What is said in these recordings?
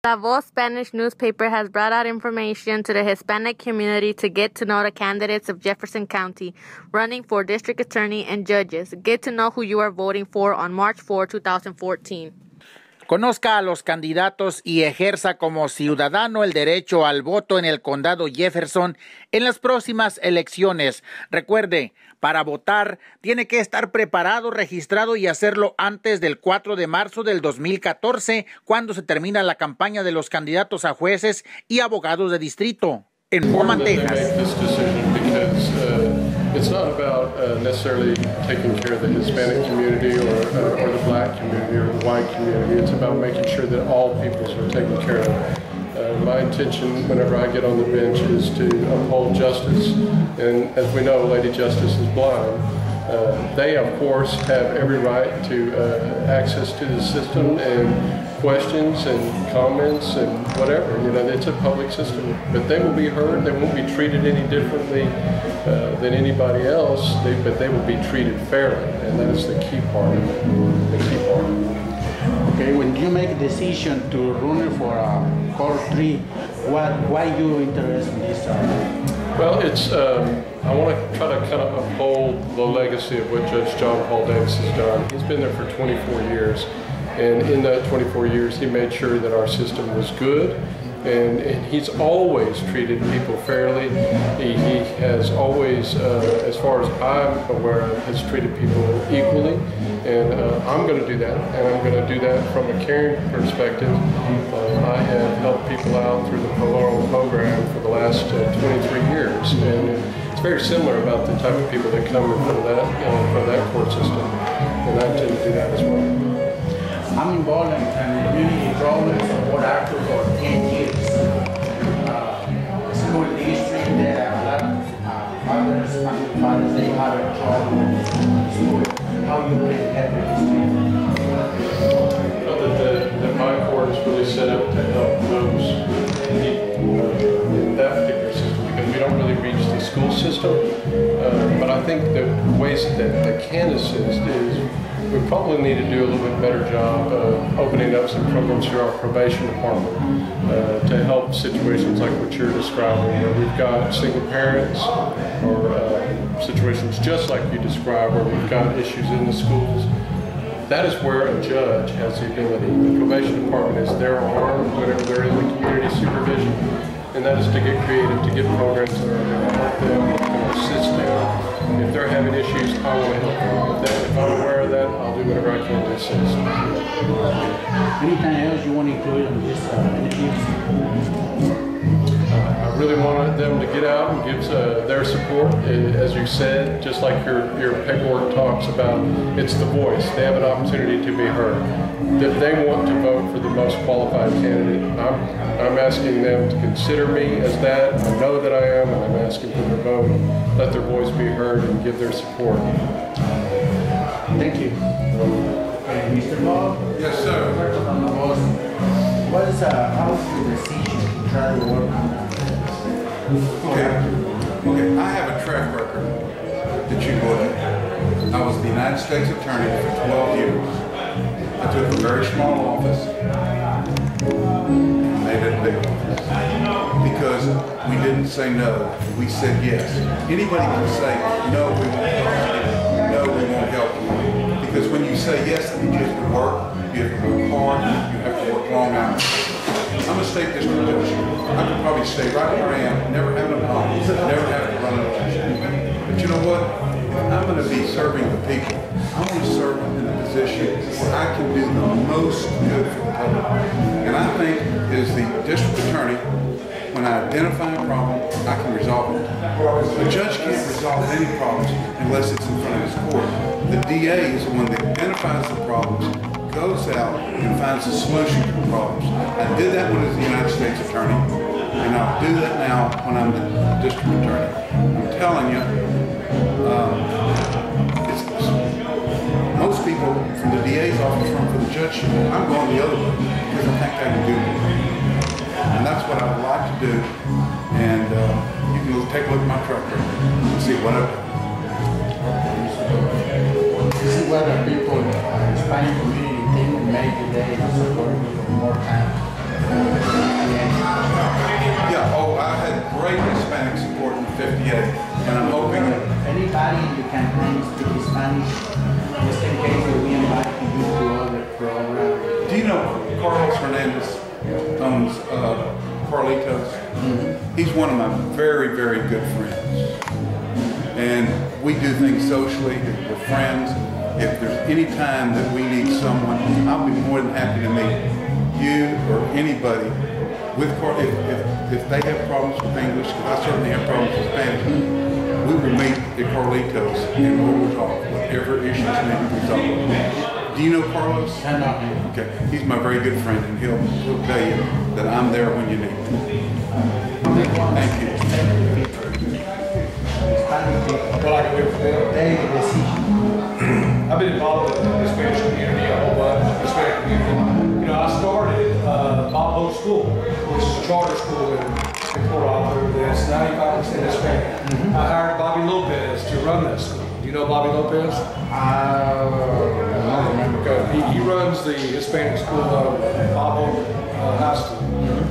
La Voz Spanish newspaper has brought out information to the Hispanic community to get to know the candidates of Jefferson County running for district attorney and judges. Get to know who you are voting for on March 4, 2014. Conozca a los candidatos y ejerza como ciudadano el derecho al voto en el condado Jefferson en las próximas elecciones. Recuerde, para votar tiene que estar preparado, registrado y hacerlo antes del 4 de marzo del 2014, cuando se termina la campaña de los candidatos a jueces y abogados de distrito en Beaumont, Texas. It's not about necessarily taking care of the Hispanic community or the black community or the white community. It's about making sure that all peoples are taken care of. My intention whenever I get on the bench is to uphold justice, and as we know, Lady Justice is blind. They, of course, have every right to access to the system and questions and comments and whatever. You know, it's a public system, but they will be heard. They won't be treated any differently than anybody else, but they will be treated fairly, and that is the key part of it. The key part. Okay, when you make a decision to run for Court 3, why you interested in this? Well, it's I want to try to kind of uphold the legacy of what Judge John Paul Davis has done. He's been there for 24 years, and in that 24 years, he made sure that our system was good, and he's always treated people fairly. He has always, as far as I'm aware of, has treated people equally, and I'm going to do that, and I'm going to do that from a caring perspective. I have helped people out through the Pro program for the last 23 years, and it's very similar about the type of people that come in front of that court system, and I intend to do that as well. I'm involved in community problems for active for 10 years. School district, there are a lot of fathers, family fathers, they have a trouble with school. How you can help with this? That my court is really set up to help those people in that particular system, because we don't really reach the school system. But I think the ways that Candace is we probably need to do a little bit better job of opening up some programs through our probation department to help situations like what you're describing, where we've got single parents or situations just like you described, where we've got issues in the schools. That is where a judge has the ability. The probation department is their arm whenever they're in the community supervision, and that is to get creative, to get programs that are going to help them, to assist them. If they're having issues, I want to help them. If I'm aware of that, I'll do whatever I can to assist. Anything else you want to include in this interview? I really wanted them to get out and give their support. As you said, just like your paperwork talks about, it's the voice. They have an opportunity to be heard. That they want to vote for the most qualified candidate. I'm asking them to consider me as that. I know that I am, and I'm asking for their vote. Let their voice be heard and give their support. Thank you. Mr. Bob? Yes, sir. What is how's your decision to try to work on that? Okay, I have a track record that you go at. I was the United States Attorney for 12 years. I took a very small office and made it a big office. Because we didn't say no, we said yes. Anybody can say, no, we won't help you. No, we won't help you. Because when you say yes, that means you have to work, you have to work hard, you have to work long hours. I'm a state district judge. I could probably stay right where I am, never have an problem, never have to run an election. But you know what? If I'm going to be serving the people, I want to serve them in a position where I can do the most good for the public. And I think as the district attorney, when I identify a problem, I can resolve it. The judge can't resolve any problems unless it's in front of his court. The DA is the one that identifies the problems, goes out and finds a solution to the problems. I did that when I was the United States Attorney, and I'll do that now when I'm the District Attorney. I'm telling you, most people from the DA's office run for the judge. I'm going the other way because I think I can do it. And that's what I would like to do. And you can go take a look at my track record and see what I've done. This is where the people in the Hispanic community think maybe they support you for more time. owns Carlitos. He's one of my very, very good friends. And we do things socially, we're friends. If there's any time that we need someone, I'll be more than happy to meet you or anybody with if they have problems with English, because I certainly have problems with Spanish. We will meet at Carlitos and we will talk whatever issues need to be talked about. Do you know Carlos? I know him. Okay, he's my very good friend, and he'll tell you that I'm there when you need me. Thank you. What I can do for them? I've been involved in the Spanish community a whole bunch. The Spanish community. You know, I started Bob School, which is a charter school in Port Arthur that's 95% Hispanic. I hired Bobby Lopez to run that school. Do you know Bobby Lopez? I don't remember. Okay. He runs the Hispanic school at Bob High School.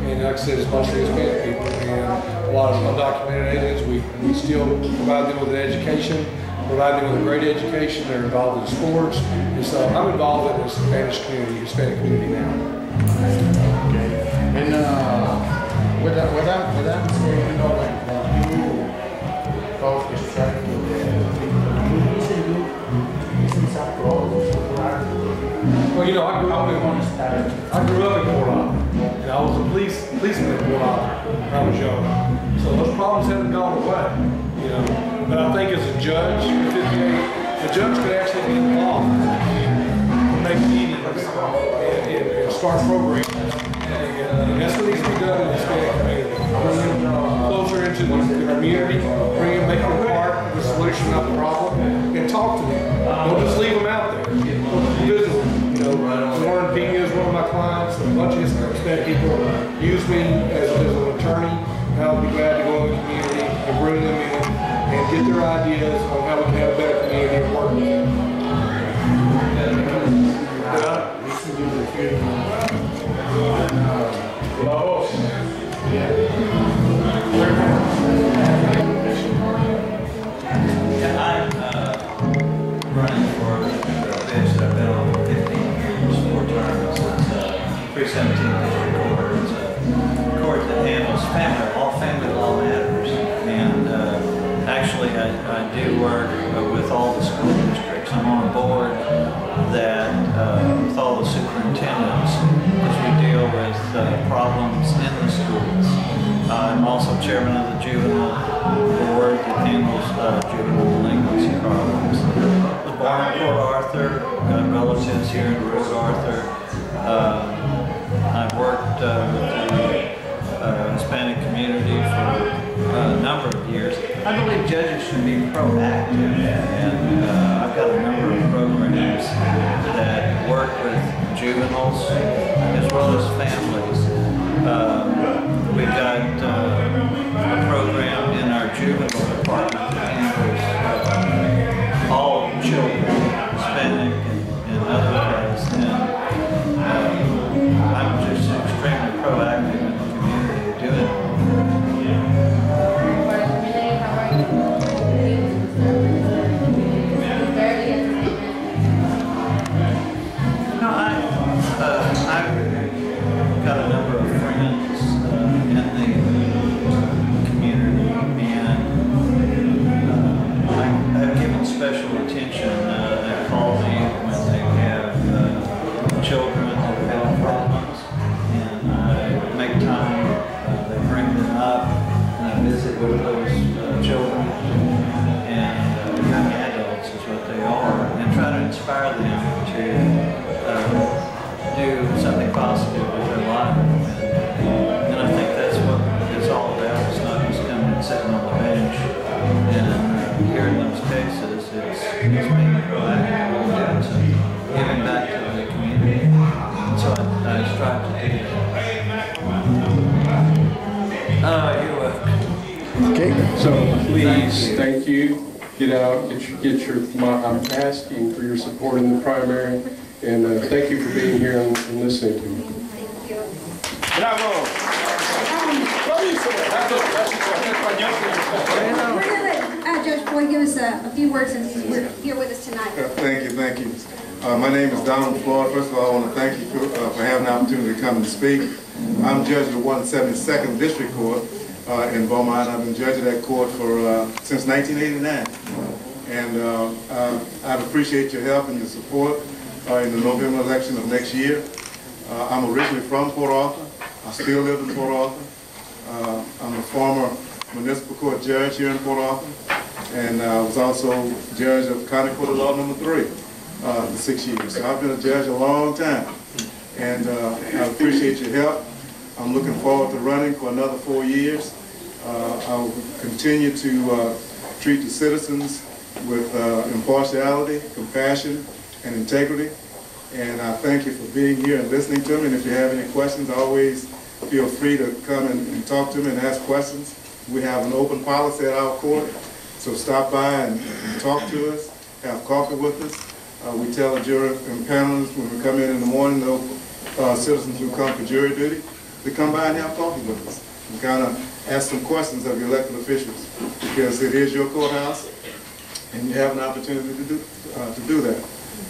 And like I said, it's mostly Hispanic people and a lot of undocumented aliens. We still provide them with an education, provide them with a great education. They're involved in sports. And so I'm involved in the Spanish community, Hispanic community now. Okay. And with that, you know, like you both is trying to well, you know, I grew up in Port Arthur, and I was a policeman in Port Arthur when I was young. So those problems haven't gone away, you know. But I think as a judge, the judge could actually be involved and make meetings and start programs. And that's what needs to be done in the Hispanic community. Bring them closer into the community, make them part of the solution, not the problem, and talk to them. Don't just leave them out there. Visit them. You know, Warren Pena is one of my clients. A bunch of Hispanic people use me as an attorney. I'll be glad to go in the community and bring them in and get their ideas on how we can have a better community and work with them. I'm running for a bench that I've been on for 15 years, 4 terms. It's 317 District Court. It's a court that handles all family law matters. And actually, I do work with all the school districts. I'm on a board that with all the superintendents as we deal with problems in the schools. I'm also chairman of the juvenile board that handles juvenile delinquency problems. The born in Port Arthur, got relatives here in Port Arthur. I've worked with the Hispanic community for a number of years. I believe judges should be proactive, and I've got a number of programs that work with juveniles as well as families. We've got a program in our juvenile department that handles all children, Hispanic and otherwise. And I'm just extremely proactive in the community doing it. No, I've got a number of friends in the community, and I've given special attention. They call me when they have children that have problems, and I make time. They bring them up, and I visit with those children and young adults is what they are, and try to inspire them to do something positive with their life. And I think that's what it's all about. It's not just coming and sitting on the bench and hearing those cases. It's being proactive and doing something, giving back to the community. And so I strive to do that. You're welcome. Okay, so please, thank you. Get out, get your. I'm asking for your support in the primary, and thank you for being here and listening to me. Thank you. Bravo. We're going to let Judge Boyd give us a few words since he's here with us tonight. Thank you. My name is Donald Floyd. First of all, I want to thank you for having the opportunity to come and speak. I'm judge of the 172nd District Court in Beaumont. I've been judge of that court for since 1989. And I'd appreciate your help and your support in the November election of next year. I'm originally from Port Arthur. I still live in Port Arthur. I'm a former municipal court judge here in Port Arthur, and I was also judge of County Court of Law No. 3 for 6 years. So I've been a judge a long time, and I appreciate your help. I'm looking forward to running for another 4 years. I will continue to treat the citizens with impartiality, compassion, and integrity. And I thank you for being here and listening to me. And if you have any questions, always feel free to come and talk to me and ask questions. We have an open policy at our court, so stop by and talk to us, have coffee with us. We tell the jury and panelists when we come in the morning, those citizens who come for jury duty, to come by and have coffee with us and kind of ask some questions of your elected officials, because it is your courthouse and you have an opportunity to do that.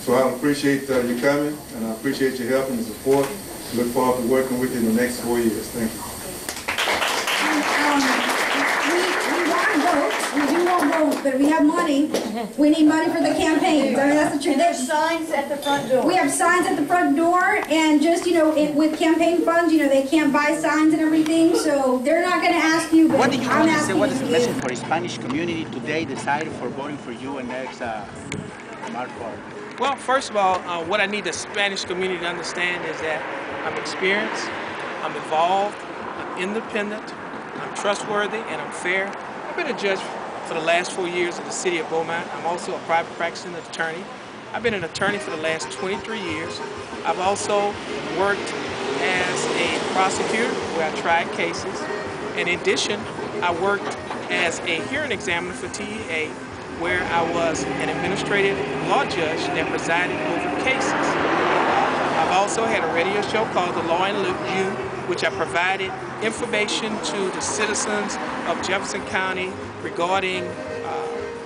So I appreciate you coming, and I appreciate your help and your support. Look forward to working with you in the next 4 years. Thank you. We want votes. We do want votes, but we have money. We need money for the campaigns. I mean, that's the truth. There's signs at the front door. We have signs at the front door, and just, you know, with campaign funds, you know, they can't buy signs and everything, so they're not going to ask you, but What do you I'm want to say? asking What is the you. message for the Spanish community today decided for voting for you and next Marco? Well, first of all, what I need the Spanish community to understand is that I'm experienced, I'm involved, I'm independent, I'm trustworthy, and I'm fair. I've been a judge for the last 4 years of the city of Beaumont. I'm also a private practicing attorney. I've been an attorney for the last 23 years. I've also worked as a prosecutor where I tried cases. In addition, I worked as a hearing examiner for TEA, where I was an administrative law judge that presided over cases. I've also had a radio show called The Law and You, which I provided information to the citizens of Jefferson County regarding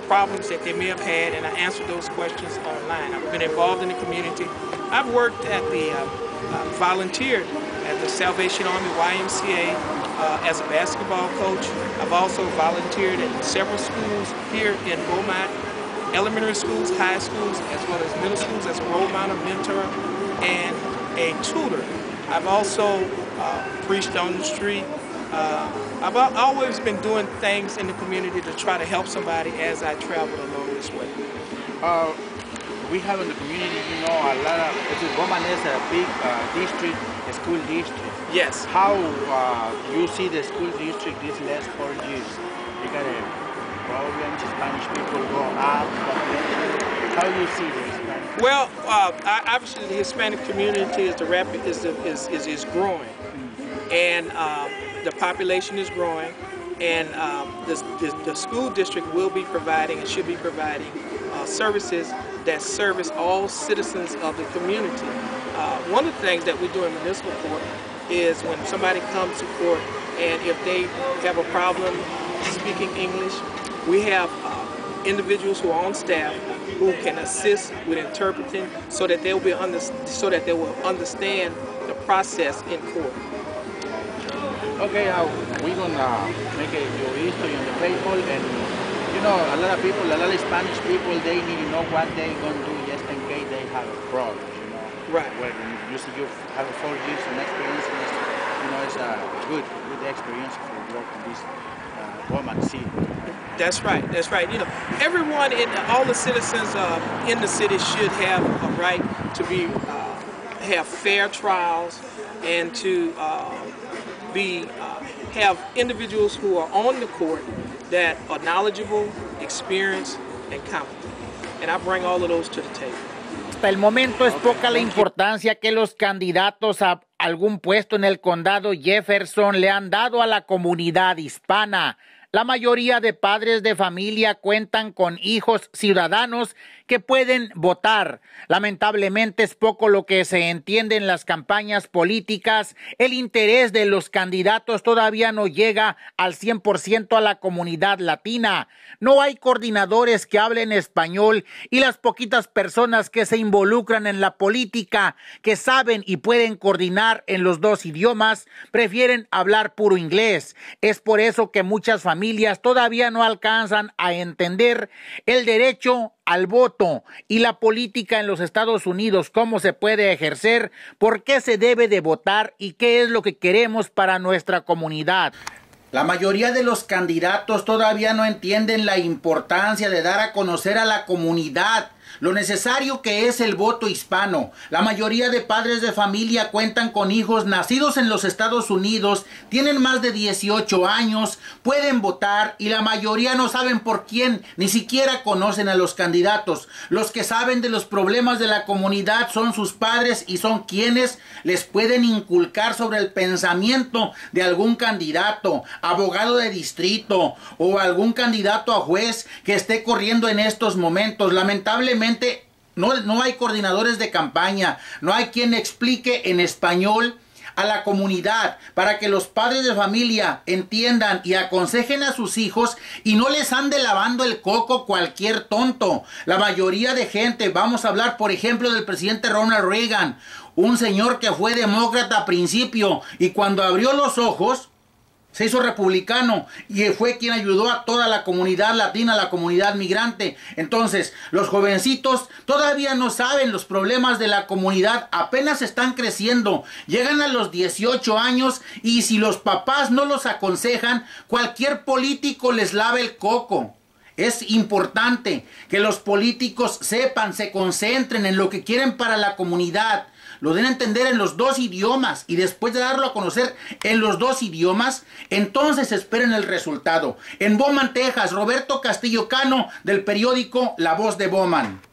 problems that they may have had, and I answered those questions online. I've been involved in the community. I've worked at the, volunteered at the Salvation Army YMCA as a basketball coach. I've also volunteered at several schools here in Beaumont, elementary schools, high schools, as well as middle schools as a role model, mentor, and a tutor. I've also preached on the street. I've always been doing things in the community to try to help somebody as I travel along this way. We have in the community, you know, a lot of, Beaumont is a big district, a school district. Yes. How you see the school district these last 4 years? You got a problem, Spanish people go up, how do you see the Hispanic? Well, obviously the Hispanic community is growing, and the population is growing, and the school district will be providing and should be providing services that service all citizens of the community. One of the things that we do in municipal court is when somebody comes to court and if they have a problem speaking English, we have individuals who are on staff who can assist with interpreting so that they will understand the process in court. Okay, we're gonna make your history on the paper, and you know, a lot of people, a lot of Spanish people, they need to know what they're gonna do just in case they have a problem, you know. Right. Well, you see, you have 4 years of experience, you know, it's a good experience for work in this Beaumont city. That's right. That's right. You know, everyone, all the citizens in the city should have a right to have fair trials and to have individuals who are on the court that are knowledgeable, experienced, and competent. And I bring all of those to the table. Hasta el momento es poca la importancia que los candidatos a algún puesto en el condado Jefferson le han dado a la comunidad hispana. La mayoría de padres de familia cuentan con hijos ciudadanos que pueden votar. Lamentablemente es poco lo que se entiende en las campañas políticas. El interés de los candidatos todavía no llega al 100% a la comunidad latina. No hay coordinadores que hablen español y las poquitas personas que se involucran en la política, que saben y pueden coordinar en los dos idiomas, prefieren hablar puro inglés. Es por eso que muchas familias todavía no alcanzan a entender el derecho al voto y la política en los Estados Unidos, cómo se puede ejercer, por qué se debe de votar y qué es lo que queremos para nuestra comunidad. La mayoría de los candidatos todavía no entienden la importancia de dar a conocer a la comunidad lo necesario que es el voto hispano. La mayoría de padres de familia cuentan con hijos nacidos en los Estados Unidos, tienen más de 18 años, pueden votar y la mayoría no saben por quién, ni siquiera conocen a los candidatos. Los que saben de los problemas de la comunidad son sus padres y son quienes les pueden inculcar sobre el pensamiento de algún candidato, abogado de distrito o algún candidato a juez que esté corriendo en estos momentos. Lamentablemente no hay coordinadores de campaña, no hay quien explique en español a la comunidad para que los padres de familia entiendan y aconsejen a sus hijos y no les ande lavando el coco cualquier tonto. La mayoría de gente, vamos a hablar por ejemplo del presidente Ronald Reagan, un señor que fue demócrata a principio y cuando abrió los ojos se hizo republicano y fue quien ayudó a toda la comunidad latina, la comunidad migrante. Entonces, los jovencitos todavía no saben los problemas de la comunidad, apenas están creciendo, llegan a los 18 años y si los papás no los aconsejan, cualquier político les lava el coco. Es importante que los políticos sepan, se concentren en lo que quieren para la comunidad. Lo deben entender en los dos idiomas y después de darlo a conocer en los dos idiomas, entonces esperen el resultado. En Beaumont, Texas, Roberto Castillo Cano del periódico La Voz de Beaumont.